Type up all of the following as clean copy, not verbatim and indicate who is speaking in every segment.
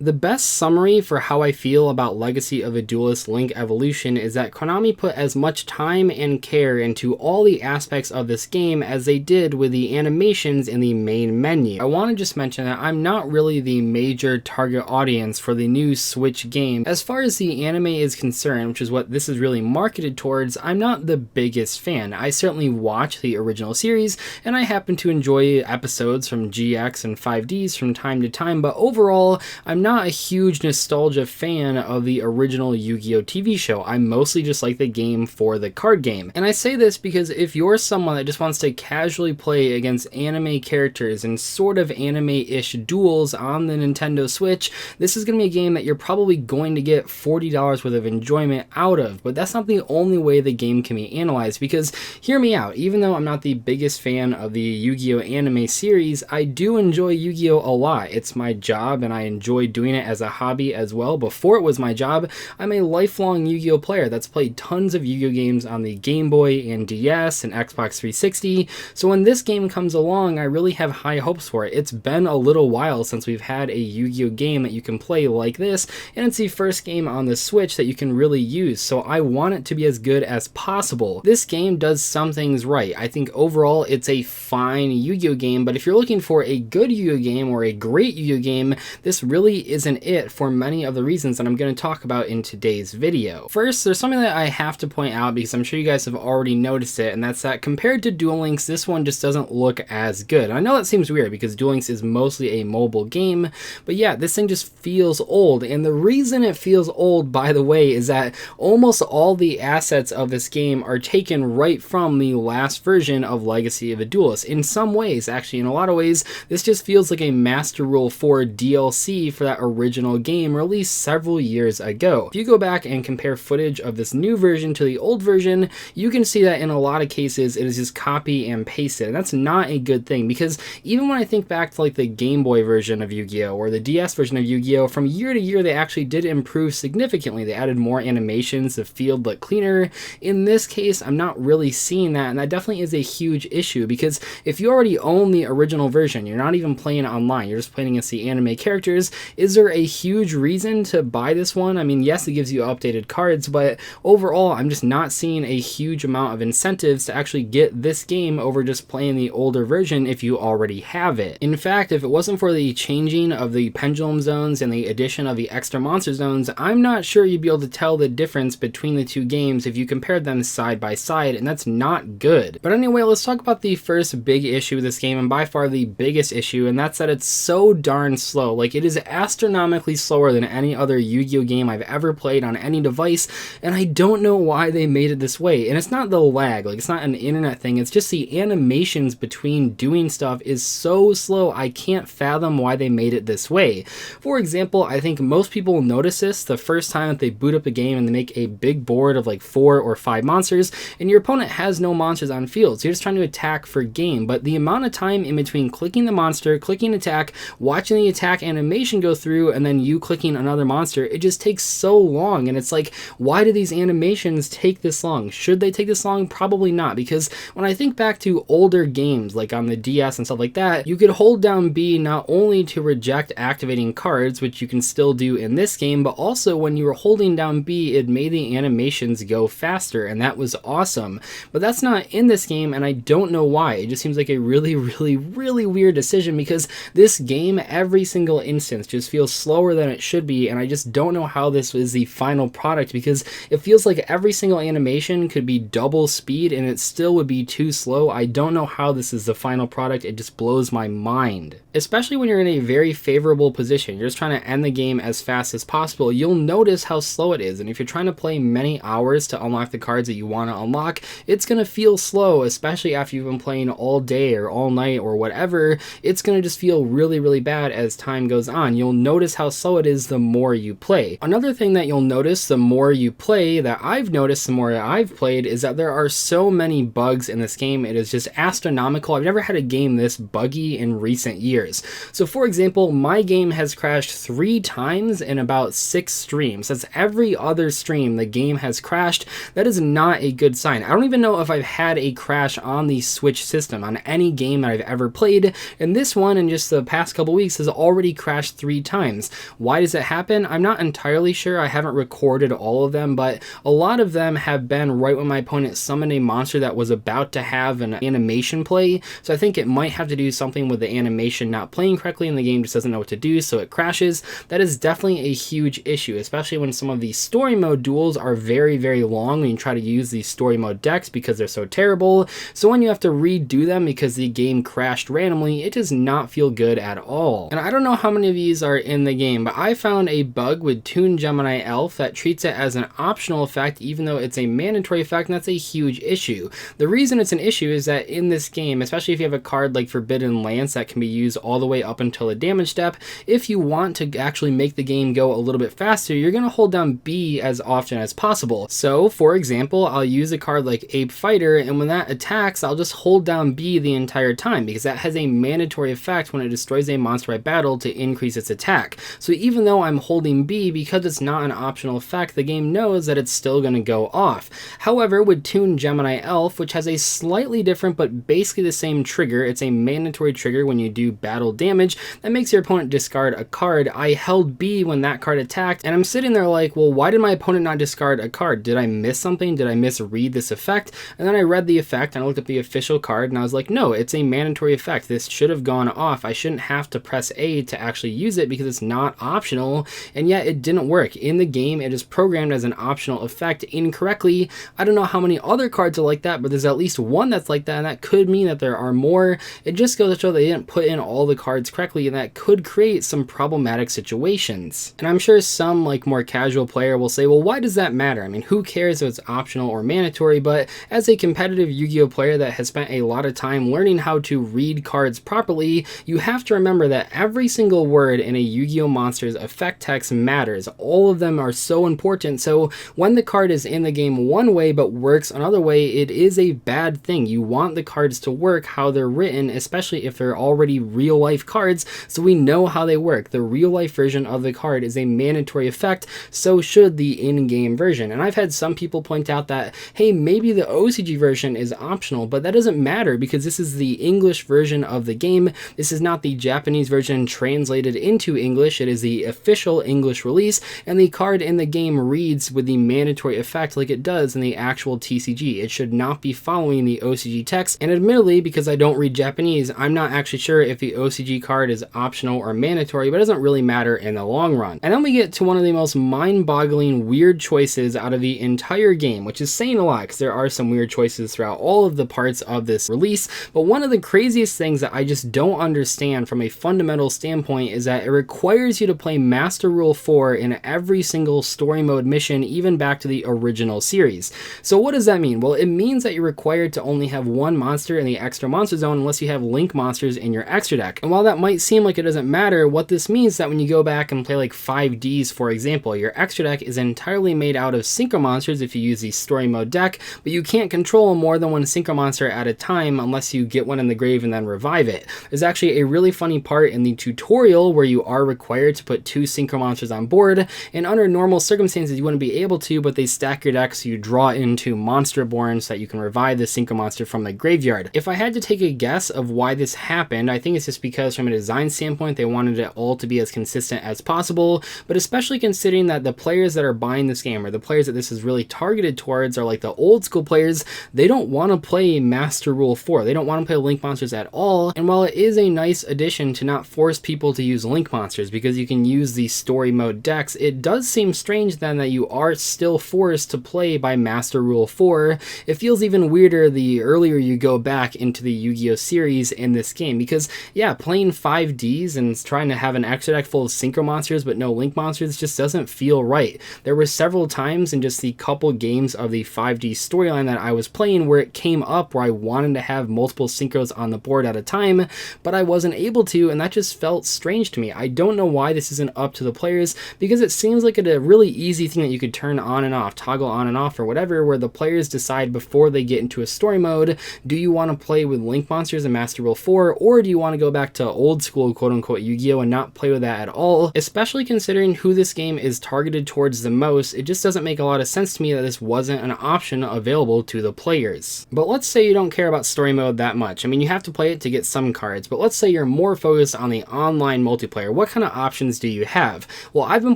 Speaker 1: The best summary for how I feel about Legacy of a Duelist Link Evolution is that Konami put as much time and care into all the aspects of this game as they did with the animations in the main menu. I want to just mention that I'm not really the major target audience for the new Switch game. As far as the anime is concerned, which is what this is really marketed towards, I'm not the biggest fan. I certainly watch the original series, and I happen to enjoy episodes from GX and 5Ds from time to time, but overall, I'm not a huge nostalgia fan of the original Yu-Gi-Oh! TV show. I mostly just like the game for the card game. And I say this because if you're someone that just wants to casually play against anime characters and sort of anime-ish duels on the Nintendo Switch, this is going to be a game that you're probably going to get $40 worth of enjoyment out of. But that's not the only way the game can be analyzed, because hear me out, even though I'm not the biggest fan of the Yu-Gi-Oh! Anime series, I do enjoy Yu-Gi-Oh! A lot. It's my job and I enjoy doing it as a hobby as well. Before it was my job, I'm a lifelong Yu-Gi-Oh! Player that's played tons of Yu-Gi-Oh! Games on the Game Boy and DS and Xbox 360, so when this game comes along, I really have high hopes for it. It's been a little while since we've had a Yu-Gi-Oh! Game that you can play like this, and it's the first game on the Switch that you can really use, so I want it to be as good as possible. This game does some things right. I think overall it's a fine Yu-Gi-Oh! Game, but if you're looking for a good Yu-Gi-Oh! Game or a great Yu-Gi-Oh! Game, this really isn't it for many of the reasons that I'm going to talk about in today's video. First, there's something that I have to point out because I'm sure you guys have already noticed it, and that's that compared to Duel Links, this one just doesn't look as good. And I know that seems weird because Duel Links is mostly a mobile game, but yeah, this thing just feels old. And the reason it feels old, by the way, is that almost all the assets of this game are taken right from the last version of Legacy of a Duelist. In some ways, actually, in a lot of ways, this just feels like a Master Rule 4 DLC for that original game released several years ago. If you go back and compare footage of this new version to the old version, you can see that in a lot of cases it is just copy and pasted, and that's not a good thing, because even when I think back to like the Game Boy version of Yu-Gi-Oh! Or the DS version of Yu-Gi-Oh! From year to year they actually did improve significantly. They added more animations, the field looked cleaner. In this case, I'm not really seeing that, and that definitely is a huge issue, because if you already own the original version, you're not even playing it online, you're just playing against the anime characters, is there a huge reason to buy this one? I mean, yes, it gives you updated cards, but overall, I'm just not seeing a huge amount of incentives to actually get this game over just playing the older version if you already have it. In fact, if it wasn't for the changing of the pendulum zones and the addition of the extra monster zones, I'm not sure you'd be able to tell the difference between the two games if you compared them side by side, and that's not good. But anyway, let's talk about the first big issue with this game, and by far the biggest issue, and that's that it's so darn slow. Like, it is astronomically slower than any other Yu-Gi-Oh! Game I've ever played on any device, and I don't know why they made it this way. And it's not the lag, like it's not an internet thing, it's just the animations between doing stuff is so slow. I can't fathom why they made it this way. For example, I think most people will notice this the first time that they boot up a game and they make a big board of like 4 or 5 monsters, and your opponent has no monsters on field, so you're just trying to attack for game. But the amount of time in between clicking the monster, clicking attack, watching the attack animation go through, and then you clicking another monster, it just takes so long. And it's like, why do these animations take this long? Should they take this long? Probably not, because when I think back to older games like on the DS and stuff like that, you could hold down B not only to reject activating cards, which you can still do in this game, but also when you were holding down B, it made the animations go faster, and that was awesome. But that's not in this game, and I don't know why. It just seems like a really weird decision, because this game, every single instance, just feels slower than it should be, and I just don't know how this is the final product, because it feels like every single animation could be double speed and it still would be too slow. I don't know how this is the final product. It just blows my mind. Especially when you're in a very favorable position, you're just trying to end the game as fast as possible, you'll notice how slow it is. And if you're trying to play many hours to unlock the cards that you want to unlock, it's going to feel slow, especially after you've been playing all day or all night or whatever. It's going to just feel really bad as time goes on. You'll notice how slow it is the more you play. Another thing that you'll notice the more you play, that I've noticed the more I've played, is that there are so many bugs in this game. It is just astronomical. I've never had a game this buggy in recent years. players. So for example, my game has crashed 3 times in about 6 streams. That's every other stream the game has crashed. That is not a good sign. I don't even know if I've had a crash on the Switch system on any game that I've ever played, and this one in just the past couple weeks has already crashed 3 times. Why does it happen? I'm not entirely sure. I haven't recorded all of them, but a lot of them have been right when my opponent summoned a monster that was about to have an animation play. So I think it might have to do something with the animation not playing correctly and the game just doesn't know what to do, so it crashes. That is definitely a huge issue, especially when some of the story mode duels are very, very long when you try to use these story mode decks because they're so terrible. So when you have to redo them because the game crashed randomly, it does not feel good at all. And I don't know how many of these are in the game, but I found a bug with Toon Gemini Elf that treats it as an optional effect even though it's a mandatory effect, and that's a huge issue. The reason it's an issue is that in this game, especially if you have a card like Forbidden Lance that can be used all the way up until a damage step, if you want to actually make the game go a little bit faster, you're going to hold down B as often as possible. So for example, I'll use a card like Ape Fighter, and when that attacks, I'll just hold down B the entire time because that has a mandatory effect when it destroys a monster by battle to increase its attack. So even though I'm holding B, because it's not an optional effect, the game knows that it's still going to go off. However, with Toon Gemini Elf, which has a slightly different but basically the same trigger, it's a mandatory trigger when you do battle damage that makes your opponent discard a card. I held B when that card attacked, and I'm sitting there like, well, why did my opponent not discard a card? Did I miss something? Did I misread this effect? And then I read the effect and I looked at the official card and I was like, no, it's a mandatory effect. This should have gone off. I shouldn't have to press A to actually use it because it's not optional, and yet it didn't work. In the game, it is programmed as an optional effect incorrectly. I don't know how many other cards are like that, but there's at least one that's like that, and that could mean that there are more. It just goes to show they didn't put in all the cards correctly, and that could create some problematic situations. And I'm sure some like more casual player will say, well, why does that matter? I mean, who cares if it's optional or mandatory? But as a competitive Yu-Gi-Oh player that has spent a lot of time learning how to read cards properly, you have to remember that every single word in a Yu-Gi-Oh monster's effect text matters. All of them are so important. So when the card is in the game one way but works another way, it is a bad thing. You want the cards to work how they're written, especially if they're already real life cards, so we know how they work. The real life version of the card is a mandatory effect, so should the in-game version. And I've had some people point out that, hey, maybe the OCG version is optional, but that doesn't matter because this is the English version of the game. This is not the Japanese version translated into English. It is the official English release, and the card in the game reads with the mandatory effect like it does in the actual TCG. It should not be following the OCG text, and admittedly, because I don't read Japanese, I'm not actually sure if the OCG card is optional or mandatory, but it doesn't really matter in the long run. And then we get to one of the most mind-boggling weird choices out of the entire game, which is saying a lot because there are some weird choices throughout all of the parts of this release, but one of the craziest things that I just don't understand from a fundamental standpoint is that it requires you to play Master Rule 4 in every single story mode mission, even back to the original series. So what does that mean? Well, it means that you're required to only have one monster in the extra monster zone unless you have link monsters in your extra deck. And while that might seem like it doesn't matter, what this means is that when you go back and play like 5Ds, for example, your extra deck is entirely made out of synchro monsters if you use the story mode deck, but you can't control more than one synchro monster at a time unless you get one in the grave and then revive it. There's actually a really funny part in the tutorial where you are required to put 2 synchro monsters on board, and under normal circumstances you wouldn't be able to, but they stack your deck so you draw into Monster Born so that you can revive the synchro monster from the graveyard. If I had to take a guess of why this happened, I think it's just because from a design standpoint they wanted it all to be as consistent as possible, but especially considering that the players that are buying this game, or the players that this is really targeted towards, are like the old school players. They don't want to play Master Rule 4. They don't want to play Link Monsters at all, and while it is a nice addition to not force people to use Link Monsters because you can use the story mode decks, it does seem strange then that you are still forced to play by Master Rule 4. It feels even weirder the earlier you go back into the Yu-Gi-Oh series in this game, because yeah, playing 5Ds and trying to have an extra deck full of synchro monsters but no link monsters just doesn't feel right. There were several times in just the couple games of the 5D storyline that I was playing where it came up where I wanted to have multiple synchros on the board at a time, but I wasn't able to, and that just felt strange to me. I don't know why this isn't up to the players, because it seems like a really easy thing that you could turn on and off, toggle on and off or whatever, where the players decide before they get into a story mode, do you want to play with Link Monsters and Master Rule 4, or do you want to go back to old school quote-unquote Yu-Gi-Oh and not play with that at all, especially considering who this game is targeted towards the most. It just doesn't make a lot of sense to me that this wasn't an option available to the players. But let's say you don't care about story mode that much. I mean, you have to play it to get some cards, but let's say you're more focused on the online multiplayer. What kind of options do you have? Well, I've been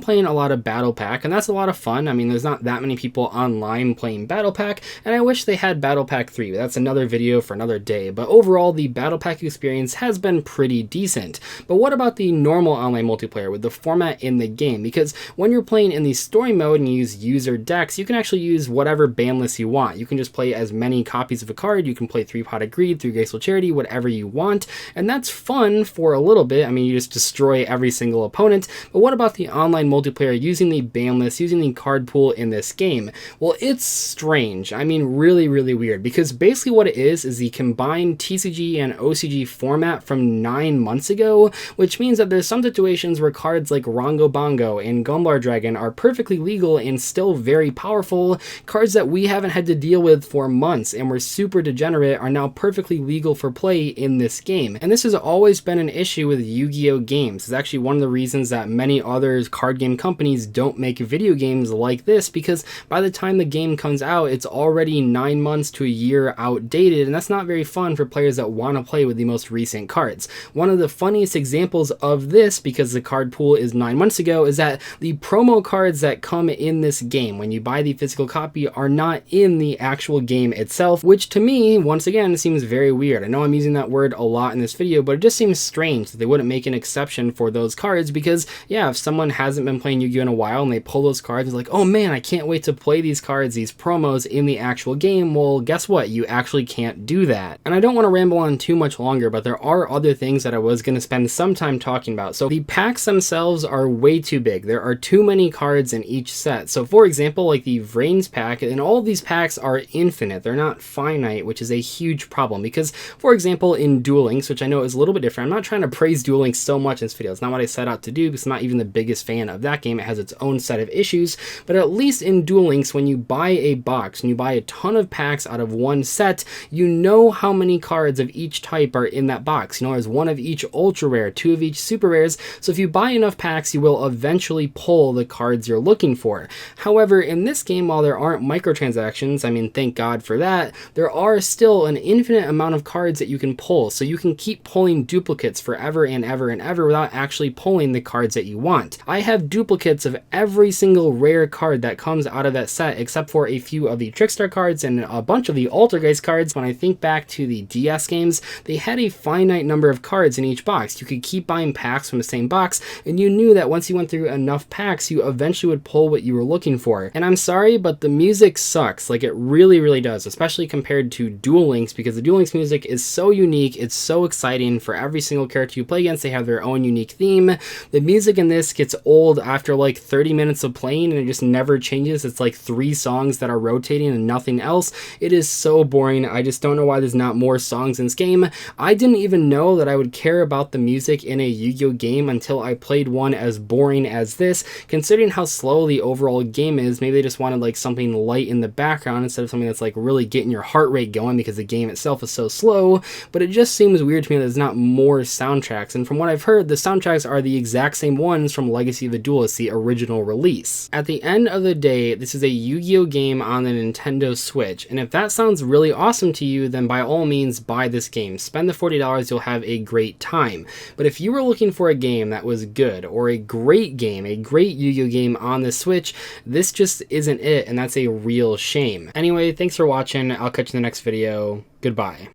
Speaker 1: playing a lot of Battle Pack, and that's a lot of fun. I mean, there's not that many people online playing Battle Pack, and I wish they had Battle Pack 3, but that's another video for another day. But overall, the Battle Pack experience has been pretty decent. But what about the normal online multiplayer with the format in the game? Because when you're playing in the story mode and you use user decks, you can actually use whatever ban list you want. You can just play as many copies of a card. You can play 3-Pot Greed, 3 Graceful Charity, whatever you want, and that's fun for a little bit. I mean, you just destroy every single opponent. But what about the online multiplayer using the ban list, using the card pool in this game? Well, it's strange. I mean, really, really weird, because basically what it is the combined TCG and OCG format from 9 months ago, which means that there's some situations where cards like Rongo Bongo and Gumblar Dragon are perfectly legal and still very powerful. Cards that we haven't had to deal with for months and were super degenerate are now perfectly legal for play in this game. And this has always been an issue with Yu-Gi-Oh games. It's actually one of the reasons that many other card game companies don't make video games like this, because by the time the game comes out, it's already 9 months to a year outdated, and that's not very fun for players that want to play with the most recent cards. One of the funniest examples of this, because the card pool is 9 months ago, is that the promo cards that come in this game when you buy the physical copy are not in the actual game itself, which to me, once again, seems very weird. I know I'm using that word a lot in this video, but it just seems strange that they wouldn't make an exception for those cards, because yeah, if someone hasn't been playing Yu-Gi-Oh in a while and they pull those cards, it's like, oh man, I can't wait to play these cards, these promos in the actual game. Well, guess what? You actually can't do that. And I don't want to ramble on too much longer, but there are other things that I was going to spend some time talking about. So the packs themselves are way too big. There are too many cards in each set. So for example, like the Vrains pack, and all of these packs are infinite. They're not finite, which is a huge problem, because for example, in Duel Links, which I know is a little bit different, I'm not trying to praise Duel Links so much in this video. It's not what I set out to do, because I'm not even the biggest fan of that game. It has its own set of issues, but at least in Duel Links, when you buy a box and you buy a ton of packs out of one set, you know how many cards of each type are in that box. You know, there's 1 of each ultra rare, 2 of each super rares, so if you buy enough packs, you will eventually pull the cards you're looking for. However, in this game, while there aren't microtransactions, I mean, thank God for that, there are still an infinite amount of cards that you can pull, so you can keep pulling duplicates forever and ever and ever without actually pulling the cards that you want. I have duplicates of every single rare card that comes out of that set, except for a few of the Trickstar cards and a bunch of the Altergeist cards. When I think back to the DS games, they had a finite number of cards in each box. You could keep buying packs from the same box, and you knew that once you went through enough packs, you eventually would pull what you were looking for. And I'm sorry, but the music sucks. Like, it really, really does, especially compared to Duel Links, because the Duel Links music is so unique. It's so exciting. For every single character you play against, they have their own unique theme. The music in this gets old after like 30 minutes of playing, and it just never changes. It's like 3 songs that are rotating and nothing else. It is so boring. I just don't know why there's not more songs in this game. I didn't even know that I would care about the music in a Yu-Gi-Oh game until I played one as boring as this. Considering how slow the overall game is, maybe they just wanted like something light in the background instead of something that's like really getting your heart rate going, because the game itself is so slow. But it just seems weird to me that there's not more soundtracks, and from what I've heard, the soundtracks are the exact same ones from Legacy of the Duelist, the original release. At the end of the day, this is a Yu-Gi-Oh game on the Nintendo Switch, and if that sounds really awesome to you, then by all means buy this game. Spend the $40, you'll have a great time. But if you were looking for a game that was good, or a great game, a great Yu-Gi-Oh game on the Switch, this just isn't it, and that's a real shame. Anyway, thanks for watching. I'll catch you in the next video. Goodbye.